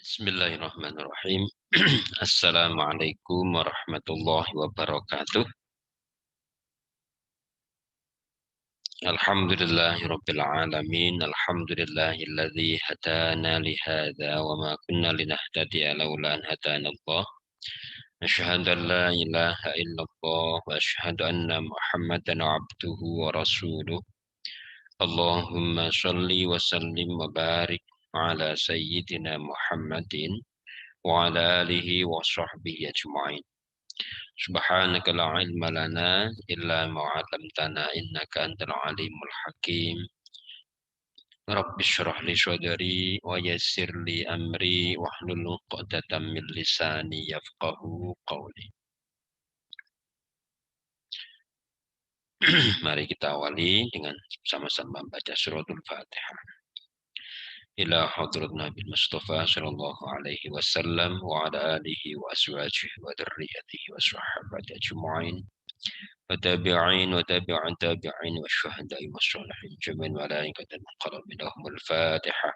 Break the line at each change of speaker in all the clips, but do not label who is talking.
Bismillahirrahmanirrahim. Assalamualaikum warahmatullahi wabarakatuh. Alhamdulillahirabbil alamin. Alhamdulillahilladzi hadana li hadza wa ma kunna linahtadiya laula an hadanallah. Asyhadu an la ilaha illallah wa asyhadu anna Muhammadan abduhu wa rasuluh. Allahumma shalli wa sallim wa barik ala sayyidina Muhammadin wa ala alihi wa sahbihi ajma'in. Subhanaka la ilma lana illa ma 'allamtana innaka antal alimul hakim. Rabbi shrah li sadri wa yassir li amri wahlul 'uqdatam min lisani yafqahu qawli. Mari kita awali dengan sama-sama membaca suratul Fatihah. Ila hadrat Nabi Mustafa sallallahu alaihi wasallam wa ala alihi wa azwajihi wa dzurriyyatihi wa sahbihi ajma'in. وتابعين وتابع تابعين والشهداء والصالحين جميع الملائكة المقربين لهم الفاتحة.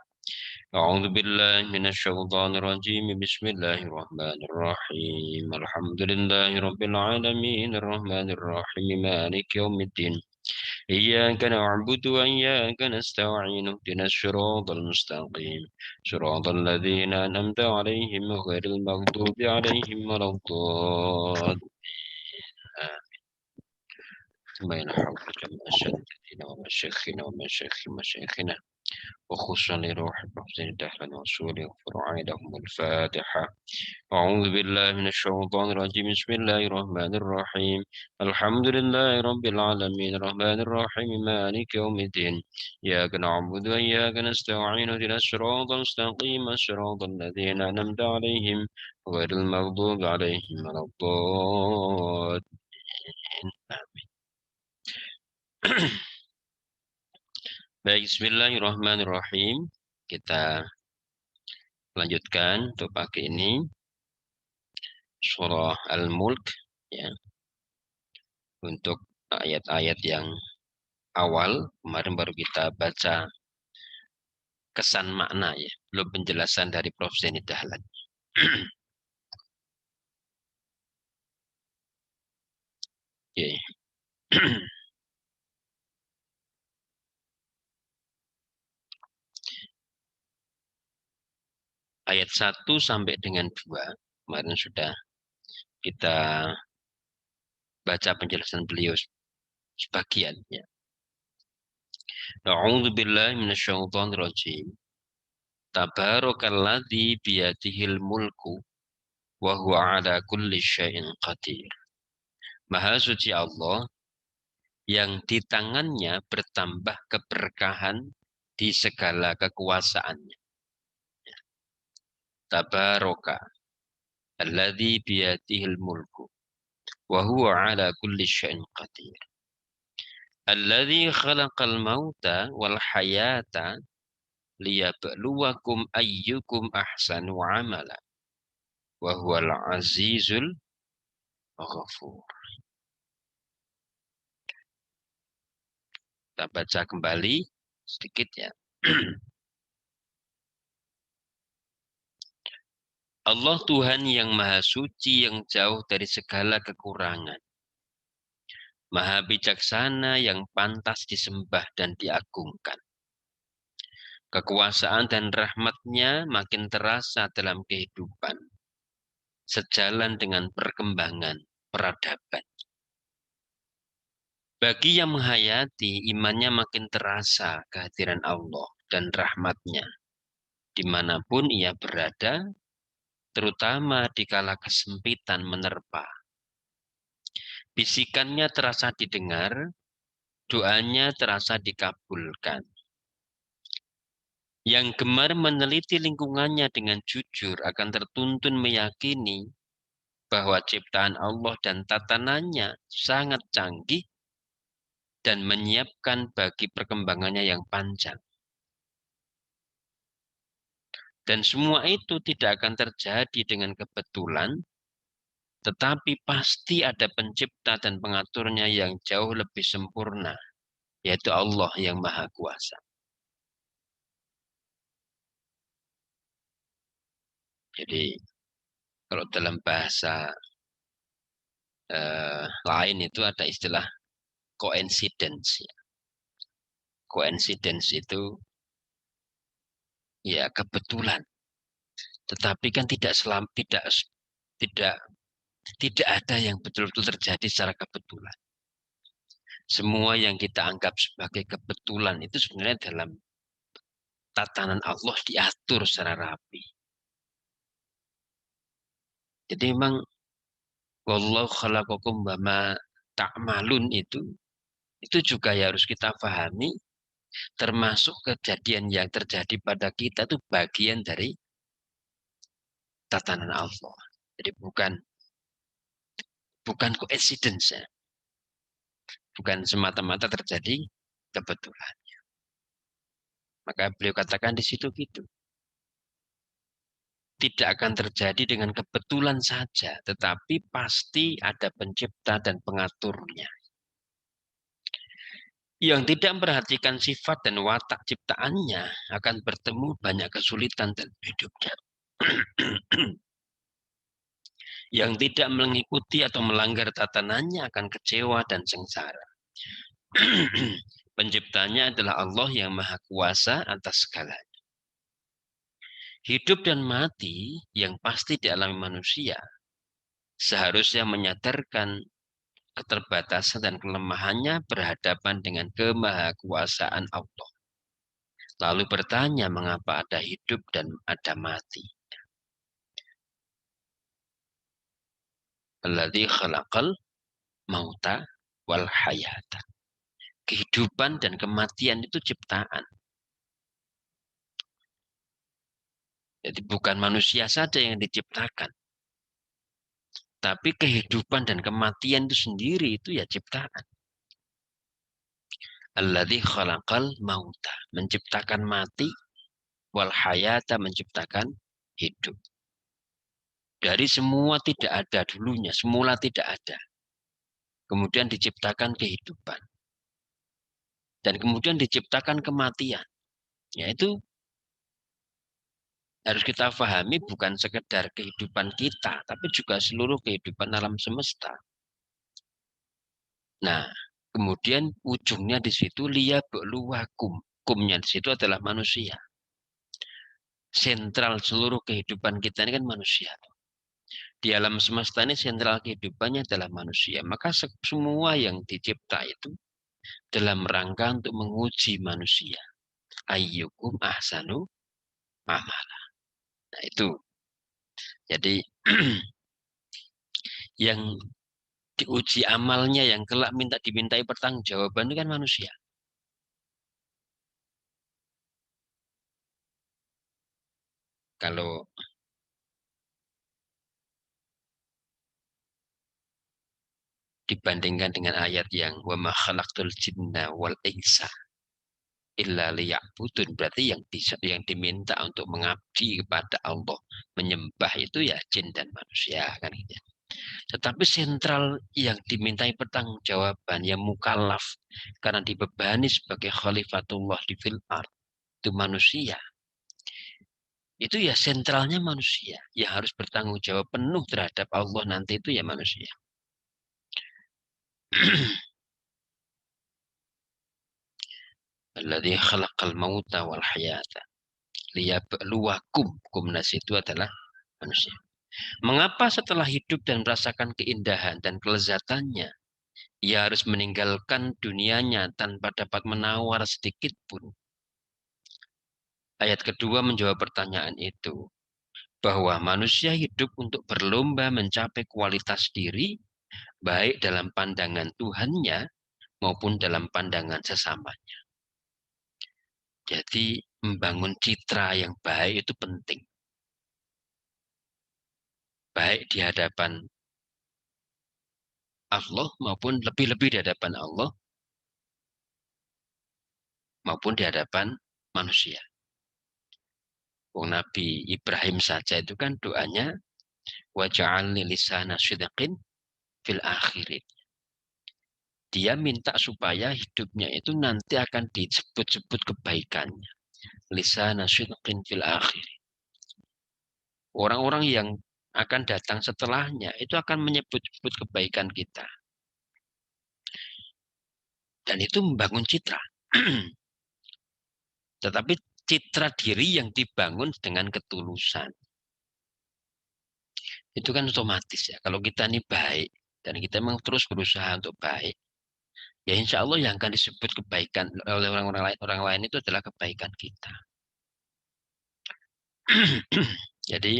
أعوذ بالله من الشيطان الرجيم بسم الله الرحمن الرحيم الحمد لله رب العالمين الرحمن الرحيم مالك يوم الدين إياك نعبد وإياك نستعين اهدنا الصراط المستقيم صراط الذين أنعمت عليهم غير المغضوب عليهم ولا الضالين. ثم ينحوك جمع السادتين ومشايخنا ومشايخ مشايخنا وخصوصا لروح المحسن دهلا وصولي وفرعي لهم الفاتحة. أعوذ بالله من الشيطان الرجيم بسم الله الرحمن الرحيم الحمد لله رب العالمين الرحمن الرحيم مالك يوم الدين إياك نعبد وإياك نستعين اهدنا الصراط المستقيم صراط الذين أنعمت عليهم غير المغضوب عليهم ولا الضالين. Baik, bismillahirrahmanirrahim. Kita lanjutkan untuk pagi ini surah Al-Mulk ya. Untuk ayat-ayat yang awal kemarin baru kita baca kesan makna ya, belum penjelasan dari Prof. Zaini Dahlan. Oke. Ayat 1 sampai dengan 2 kemarin sudah kita baca penjelasan beliau sebagian ya. A'udzu billahi minasyaitonir rajim. Tabarakalladzi biyadihil mulku wa huwa ala kulli syai'in qadir. Maha suci Allah yang di tangannya bertambah keberkahan di segala kekuasaannya. Tabaraka alladzi biyadihil mulku wa huwa ala kulli syai'in qadir. Alladzi khalaqal mauta wal hayata liyabluwakum ayyukum ahsanu amala wa huwal azizul ghafur. Kita baca kembali sedikit ya. Allah Tuhan yang maha suci yang jauh dari segala kekurangan. Maha bijaksana yang pantas disembah dan diagungkan. Kekuasaan dan rahmatnya makin terasa dalam kehidupan. Sejalan dengan perkembangan peradaban. Bagi yang menghayati, imannya makin terasa kehadiran Allah dan rahmatnya. Dimanapun ia berada, terutama di kala kesempitan menerpa. Bisikannya terasa didengar, doanya terasa dikabulkan. Yang gemar meneliti lingkungannya dengan jujur akan tertuntun meyakini bahwa ciptaan Allah dan tatanannya sangat canggih dan menyiapkan bagi perkembangannya yang panjang. Dan semua itu tidak akan terjadi dengan kebetulan, tetapi pasti ada pencipta dan pengaturnya yang jauh lebih sempurna, yaitu Allah yang Maha Kuasa. Jadi kalau dalam bahasa lain itu ada istilah coincidence. Coincidence itu ya kebetulan, tetapi kan tidak tidak ada yang betul-betul terjadi secara kebetulan. Semua yang kita anggap sebagai kebetulan itu sebenarnya dalam tatanan Allah diatur secara rapi. Jadi memang wallahu khalaqakum wa ma ta'malun itu juga ya harus kita pahami, termasuk kejadian yang terjadi pada kita itu bagian dari tatanan Allah. Jadi bukan coincidence ya. Bukan semata-mata terjadi kebetulan. Maka beliau katakan di situ gitu. Tidak akan terjadi dengan kebetulan saja, tetapi pasti ada pencipta dan pengaturnya. Yang tidak memperhatikan sifat dan watak ciptaannya akan bertemu banyak kesulitan dalam hidupnya. Yang tidak mengikuti atau melanggar tatanannya akan kecewa dan sengsara. Penciptanya adalah Allah yang Maha Kuasa atas segalanya. Hidup dan mati yang pasti dialami manusia seharusnya menyadarkan keterbatasan dan kelemahannya berhadapan dengan kemahakuasaan Allah. Lalu bertanya mengapa ada hidup dan ada mati. Alladzi khalaqal mauta wal hayata. Kehidupan dan kematian itu ciptaan. Jadi bukan manusia saja yang diciptakan. Tapi kehidupan dan kematian itu sendiri itu ya ciptaan. Alladzi khalaqal mauta. Menciptakan mati. Wal hayata menciptakan hidup. Dari semua tidak ada dulunya. Semula tidak ada. Kemudian diciptakan kehidupan. Dan kemudian diciptakan kematian. Yaitu harus kita pahami bukan sekedar kehidupan kita, tapi juga seluruh kehidupan alam semesta. Nah, kemudian ujungnya di situ liyabluwakum. Kumnya di situ adalah manusia. Sentral seluruh kehidupan kita ini kan manusia. Di alam semesta ini sentral kehidupannya adalah manusia. Maka semua yang dicipta itu dalam rangka untuk menguji manusia. Ayyukum ahsanu amala. Nah itu. Jadi yang diuji amalnya yang kelak dimintai pertanggungjawaban itu kan manusia. Kalau dibandingkan dengan ayat yang wa ma khalaqtul jinna wal insa illa liya'budun, berarti yang diminta untuk mengabdi kepada Allah, menyembah itu ya jin dan manusia kan gitu. Tetapi sentral yang dimintai pertanggungjawaban yang mukallaf karena dibebani sebagai khalifatullah di fil ard itu manusia. Itu ya sentralnya manusia yang harus bertanggung jawab penuh terhadap Allah nanti itu ya manusia. Alladzi khalaqal mauta wal hayata liyabluwakum. Kumnas itu adalah manusia. Mengapa setelah hidup dan merasakan keindahan dan kelezatannya, ia harus meninggalkan dunianya tanpa dapat menawar sedikit pun? Ayat kedua menjawab pertanyaan itu, bahwa manusia hidup untuk berlomba mencapai kualitas diri, baik dalam pandangan Tuhannya maupun dalam pandangan sesamanya. Jadi membangun citra yang baik itu penting. Baik di hadapan Allah maupun lebih-lebih di hadapan Allah maupun di hadapan manusia. Nabi Ibrahim saja itu kan doanya waj'alni lisana sidqin fil akhirin. Dia minta supaya hidupnya itu nanti akan disebut-sebut kebaikannya. Lisana sidqin fil akhirin. Orang-orang yang akan datang setelahnya itu akan menyebut-sebut kebaikan kita. Dan itu membangun citra. Tetapi citra diri yang dibangun dengan ketulusan. Itu kan otomatis ya. Kalau kita ini baik, dan kita memang terus berusaha untuk baik, ya insya Allah yang akan disebut kebaikan oleh orang lain itu adalah kebaikan kita. Jadi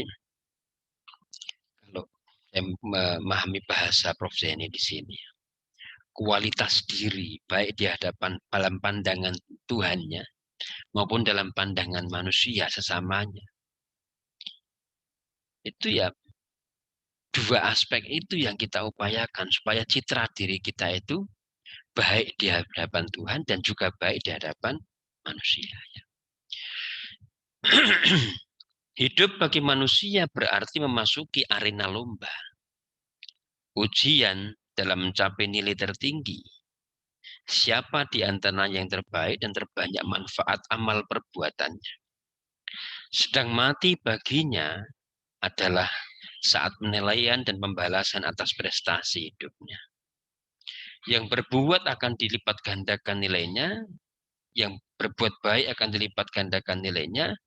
kalau saya memahami bahasa Prof. Zaini di sini, kualitas diri baik di hadapan dalam pandangan Tuhannya maupun dalam pandangan manusia sesamanya, itu ya dua aspek itu yang kita upayakan supaya citra diri kita itu baik di hadapan Tuhan dan juga baik di hadapan manusia. Hidup bagi manusia berarti memasuki arena lomba. Ujian dalam mencapai nilai tertinggi. Siapa di antaranya yang terbaik dan terbanyak manfaat amal perbuatannya. Sedang mati baginya adalah saat penilaian dan pembalasan atas prestasi hidupnya. Yang berbuat akan dilipat gandakan nilainya, yang berbuat baik akan dilipat gandakan nilainya,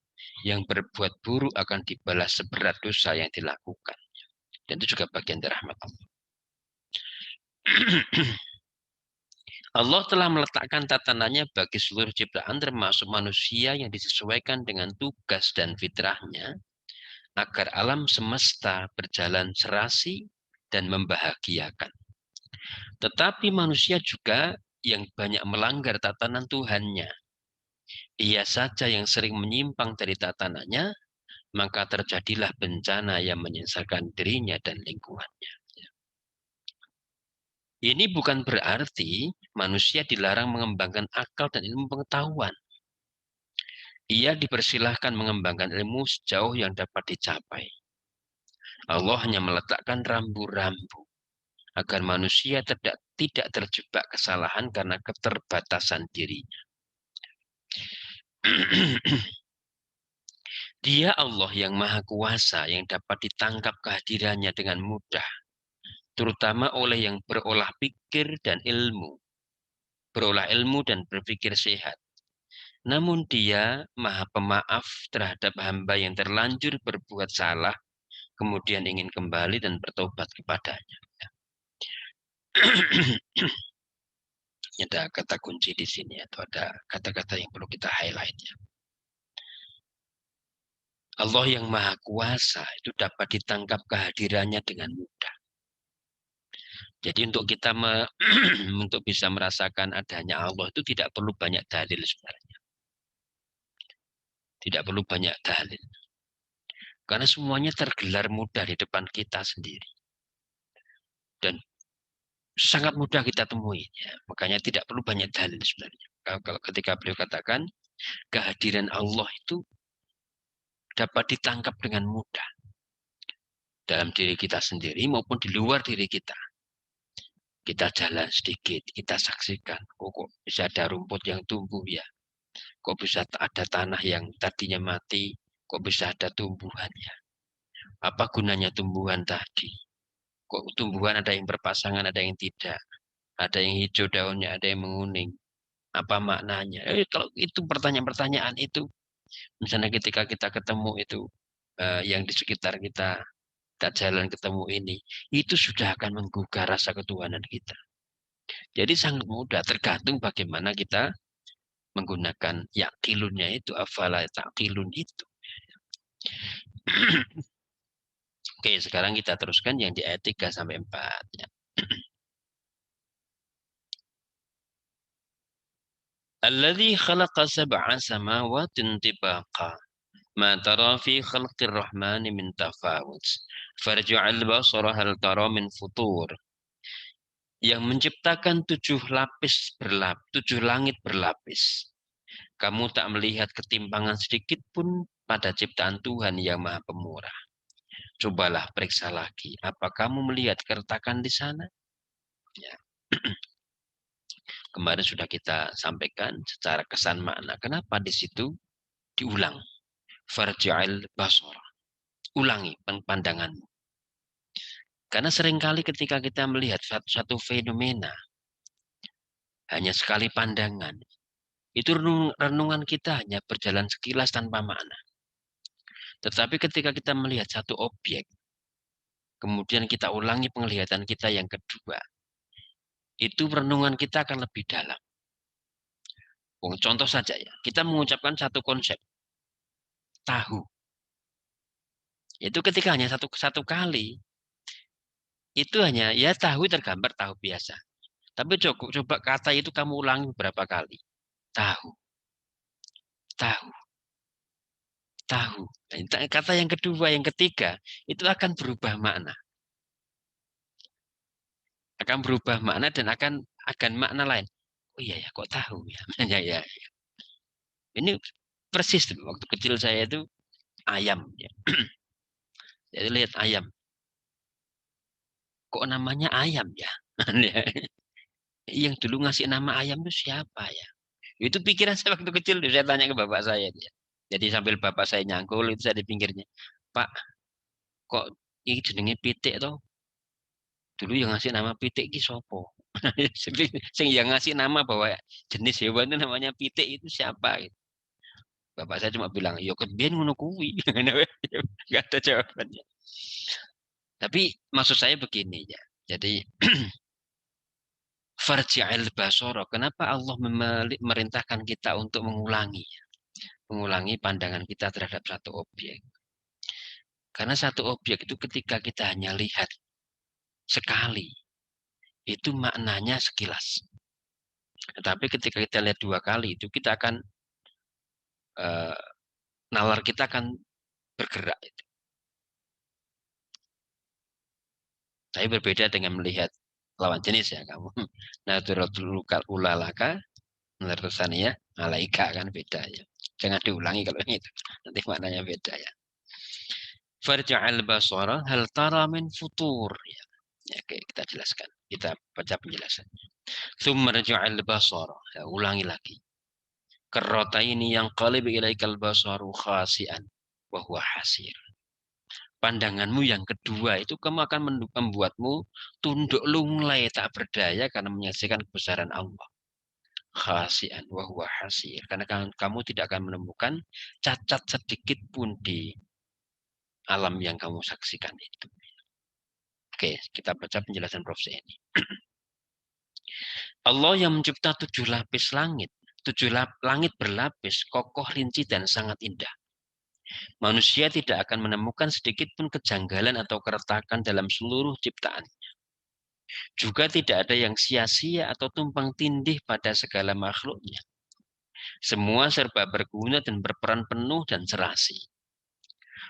yang berbuat buruk akan dibalas seberat dosa yang dilakukan. Dan itu juga bagian dari rahmat Allah. Allah telah meletakkan tatanannya bagi seluruh ciptaan termasuk manusia yang disesuaikan dengan tugas dan fitrahnya agar alam semesta berjalan serasi dan membahagiakan. Tetapi manusia juga yang banyak melanggar tatanan Tuhannya. Ia saja yang sering menyimpang dari tatanannya, maka terjadilah bencana yang menyesalkan dirinya dan lingkungannya. Ini bukan berarti manusia dilarang mengembangkan akal dan ilmu pengetahuan. Ia dipersilahkan mengembangkan ilmu sejauh yang dapat dicapai. Allah hanya meletakkan rambu-rambu agar manusia tidak terjebak kesalahan karena keterbatasan dirinya. Dia Allah yang Maha Kuasa yang dapat ditangkap kehadirannya dengan mudah, terutama oleh yang berolah pikir dan ilmu, berolah ilmu dan berpikir sehat. Namun dia Maha Pemaaf terhadap hamba yang terlanjur berbuat salah, kemudian ingin kembali dan bertobat kepadanya. Ada kata kunci di sini atau ada kata-kata yang perlu kita highlight ya. Allah yang Maha Kuasa itu dapat ditangkap kehadirannya dengan mudah. Jadi untuk kita untuk bisa merasakan adanya Allah itu tidak perlu banyak dalil sebenarnya. Tidak perlu banyak dalil. Karena semuanya tergelar mudah di depan kita sendiri. Dan sangat mudah kita temui. Ya. Makanya tidak perlu banyak dalil sebenarnya. Kalau ketika beliau katakan kehadiran Allah itu dapat ditangkap dengan mudah dalam diri kita sendiri maupun di luar diri kita. Kita jalan sedikit, kita saksikan, kok bisa ada rumput yang tumbuh ya, kok bisa ada tanah yang tadinya mati, kok bisa ada tumbuhannya. Apa gunanya tumbuhan tadi? Kok tumbuhan ada yang berpasangan, ada yang tidak, ada yang hijau daunnya, ada yang menguning. Apa maknanya? Kalau itu pertanyaan-pertanyaan itu, misalnya ketika kita ketemu itu yang di sekitar kita jalan ketemu ini, itu sudah akan menggugah rasa ketuhanan kita. Jadi sangat mudah, tergantung bagaimana kita menggunakan yakilunnya itu, afala taqilun itu. Oke, sekarang kita teruskan yang di ayat 3 sampai 4 ya. Alladzi khalaqa sab'a samawatin tibaqa ma tara fi khalqir rahmani min tafawut farji'al basara hal tara min futur. Yang menciptakan 7 langit berlapis. Kamu tak melihat ketimpangan sedikit pun pada ciptaan Tuhan yang Maha Pemurah. Cobalah periksa lagi. Apa kamu melihat keretakan di sana? Ya. Kemarin sudah kita sampaikan secara kesan makna. Kenapa di situ diulang? Farja'il basara. ulangi pandanganmu. Karena seringkali ketika kita melihat satu fenomena, hanya sekali pandangan, itu renungan kita hanya berjalan sekilas tanpa makna. Tetapi ketika kita melihat satu objek, kemudian kita ulangi penglihatan kita yang kedua, itu renungan kita akan lebih dalam. Contoh saja ya, kita mengucapkan satu konsep, tahu. Itu ketika hanya satu kali, itu hanya ya tahu tergambar tahu biasa. Tapi coba kata itu kamu ulangi beberapa kali. Tahu, tahu, tahu. Nah, kata yang kedua, yang ketiga, itu akan berubah makna. Akan berubah makna dan akan makna lain. Oh iya ya, kok tahu ya? ya, ya. Ini persis waktu kecil saya itu ayam. Ya. Jadi lihat ayam. Kok namanya ayam ya? Yang dulu ngasih nama ayam itu siapa ya? Itu pikiran saya waktu kecil. Saya tanya ke bapak saya. Ya. Jadi sambil bapak saya nyangkul, itu saya di pinggirnya. Pak, kok ini jenenge pitik toh? Dulu yang ngasih nama pitik ki sopo? Sing yang ngasih nama bahwa jenis hewan itu namanya pitik itu siapa? Bapak saya cuma bilang, yo kebiyen ngono kuwi. Enggak ada jawabannya. Tapi maksud saya begini ya. Jadi farji'il basara. Kenapa Allah memerintahkan kita untuk mengulangi pandangan kita terhadap satu objek? Karena satu objek itu ketika kita hanya lihat sekali, itu maknanya sekilas. Tetapi ketika kita lihat dua kali, itu kita akan nalar kita akan bergerak. Tapi berbeda dengan melihat lawan jenis ya kamu. Naturatul ulalaka, ya, malaika kan beda ya. Jangan diulangi kalau itu. Nanti maknanya beda ya. Farja'al basara hal tara min futur. Ya, oke, kita jelaskan. Kita baca penjelasannya. Tsumma raja'al basara. Ya, ulangi lagi. Kerota ini yang qalib ilaikal basaru khasian wa huwa hasir. Pandanganmu yang kedua itu kamu akan membuatmu tunduk lunglai tak berdaya karena menyaksikan kebesaran Allah. Khasian wa huwa hasir. Karena kamu tidak akan menemukan cacat sedikit pun di alam yang kamu saksikan itu. Oke, kita baca penjelasan Prof. ini. Allah yang mencipta 7 lapis langit. 7 langit berlapis, kokoh, rinci, dan sangat indah. Manusia tidak akan menemukan sedikit pun kejanggalan atau keretakan dalam seluruh ciptaan. Juga tidak ada yang sia-sia atau tumpang tindih pada segala makhluknya. Semua serba berguna dan berperan penuh dan serasi.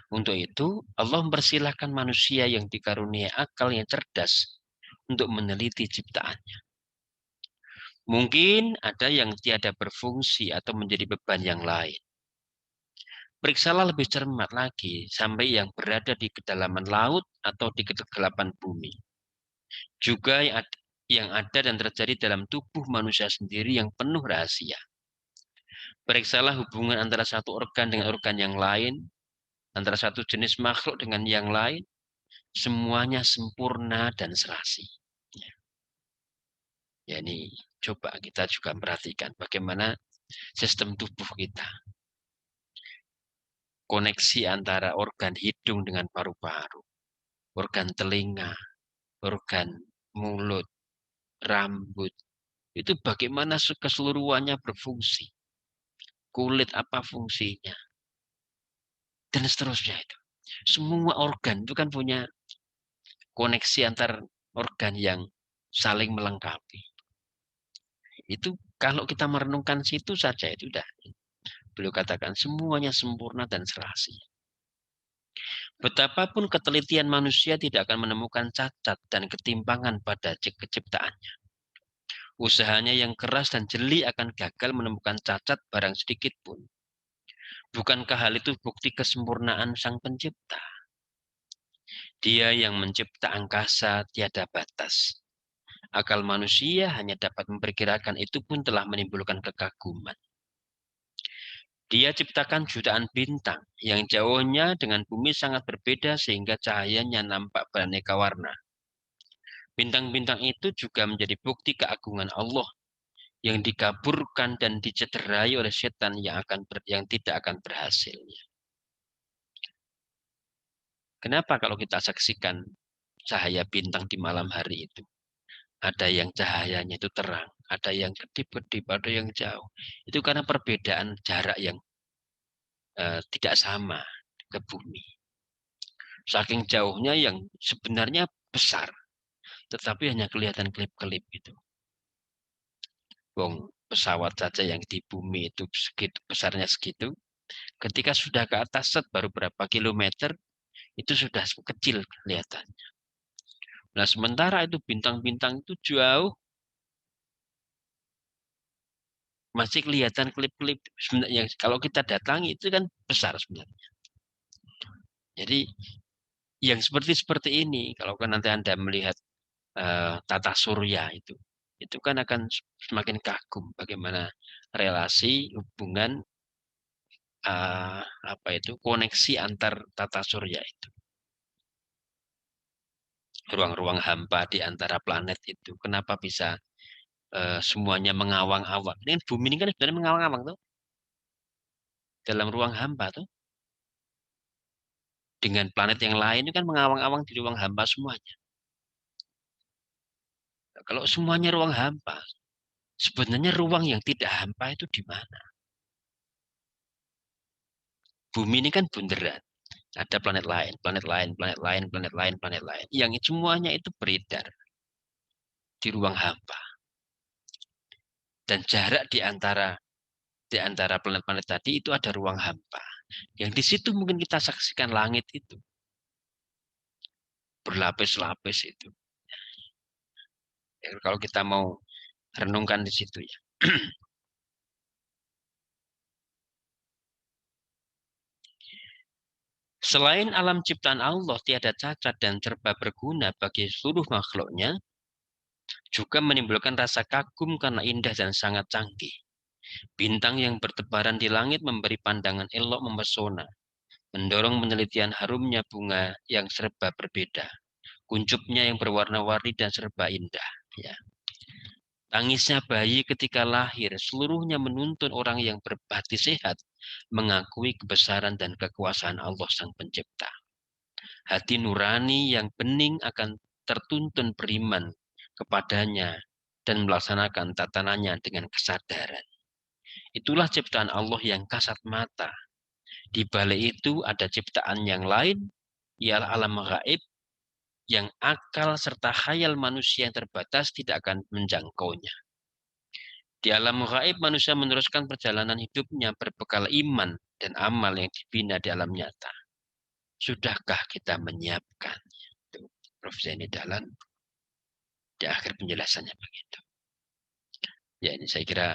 Untuk itu, Allah mempersilahkan manusia yang dikaruniai akal yang cerdas untuk meneliti ciptaannya. Mungkin ada yang tiada berfungsi atau menjadi beban yang lain. Periksalah lebih cermat lagi sampai yang berada di kedalaman laut atau di kegelapan bumi. Juga yang ada dan terjadi dalam tubuh manusia sendiri yang penuh rahasia. Periksalah hubungan antara satu organ dengan organ yang lain, antara satu jenis makhluk dengan yang lain, semuanya sempurna dan serasi. Ya, ini coba kita juga perhatikan bagaimana sistem tubuh kita. Koneksi antara organ hidung dengan paru-paru, organ telinga, organ mulut, rambut, itu bagaimana keseluruhannya berfungsi. Kulit apa fungsinya, dan seterusnya itu. Semua organ itu kan punya koneksi antar organ yang saling melengkapi. Itu kalau kita merenungkan situ saja itu udah. Beliau katakan semuanya sempurna dan serasi. Betapapun ketelitian manusia tidak akan menemukan cacat dan ketimpangan pada keciptaannya. Usahanya yang keras dan jeli akan gagal menemukan cacat barang sedikit pun. Bukankah hal itu bukti kesempurnaan Sang Pencipta? Dia yang mencipta angkasa tiada batas. Akal manusia hanya dapat memperkirakan, itu pun telah menimbulkan kekaguman. Dia ciptakan jutaan bintang yang jauhnya dengan bumi sangat berbeda sehingga cahayanya nampak beraneka warna. Bintang-bintang itu juga menjadi bukti keagungan Allah yang dikaburkan dan dicederai oleh setan yang tidak akan berhasil. Kenapa kalau kita saksikan cahaya bintang di malam hari itu? Ada yang cahayanya itu terang, ada yang kedip-kedip, ada yang jauh. Itu karena perbedaan jarak yang tidak sama ke bumi. Saking jauhnya yang sebenarnya besar, tetapi hanya kelihatan kelip-kelip itu. Wong pesawat saja yang di bumi itu segitu besarnya segitu, ketika sudah ke atas set baru berapa kilometer itu sudah kecil kelihatan. Nah sementara itu bintang-bintang itu jauh masih kelihatan kelip-kelip. Sebenarnya kalau kita datangi itu kan besar sebenarnya. Jadi yang seperti ini kalau kan nanti Anda melihat tata surya itu kan akan semakin kagum bagaimana relasi hubungan apa itu koneksi antar tata surya itu. Ruang-ruang hampa di antara planet itu. Kenapa bisa semuanya mengawang-awang? Ini kan bumi ini kan sebenarnya mengawang-awang tuh dalam ruang hampa tuh. Dengan planet yang lain itu kan mengawang-awang di ruang hampa semuanya. Nah, kalau semuanya ruang hampa, sebenarnya ruang yang tidak hampa itu di mana? Bumi ini kan bunderan. Ada planet lain, planet lain, planet lain, planet lain, planet lain. Yang semuanya itu beredar di ruang hampa. Dan jarak di antara planet-planet tadi itu ada ruang hampa. Yang di situ mungkin kita saksikan langit itu berlapis-lapis itu. Ya, kalau kita mau renungkan di situ ya. Selain alam ciptaan Allah tiada cacat dan serba berguna bagi seluruh makhluknya, juga menimbulkan rasa kagum karena indah dan sangat canggih. Bintang yang bertebaran di langit memberi pandangan elok mempesona, mendorong penelitian harumnya bunga yang serba berbeda, kuncupnya yang berwarna-warni dan serba indah. Ya. Tangisnya bayi ketika lahir, seluruhnya menuntun orang yang berbakti sehat, mengakui kebesaran dan kekuasaan Allah Sang Pencipta. Hati nurani yang bening akan tertuntun beriman kepadanya dan melaksanakan tatanannya dengan kesadaran. Itulah ciptaan Allah yang kasat mata. Di balik itu ada ciptaan yang lain, ialah alam gaib yang akal serta khayal manusia yang terbatas tidak akan menjangkaunya. Di alam gaib manusia meneruskan perjalanan hidupnya berbekal iman dan amal yang dibina di alam nyata. Sudahkah kita menyiapkan? Itu Prof. Zaini Dahlan di akhir penjelasannya begitu. Ya ini saya kira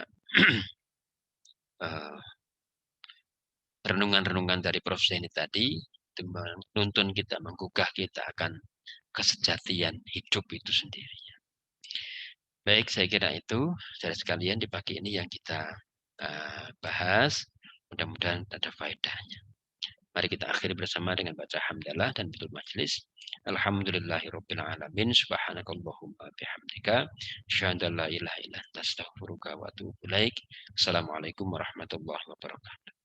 renungan-renungan dari Prof. Zaini tadi itu menuntun kita, menggugah kita akan kesejatian hidup itu sendiri. Baik, saya kira itu saudara sekalian di pagi ini yang kita bahas. Mudah-mudahan ada faedahnya. Mari kita akhiri bersama dengan baca hamdalah dan tutup majelis. Alhamdulillahirabbil alamin. Subhanakallahumma bihamdika asyhadu an la ilaha illa anta astaghfiruka wa atubu ilaik. Assalamualaikum warahmatullahi wabarakatuh.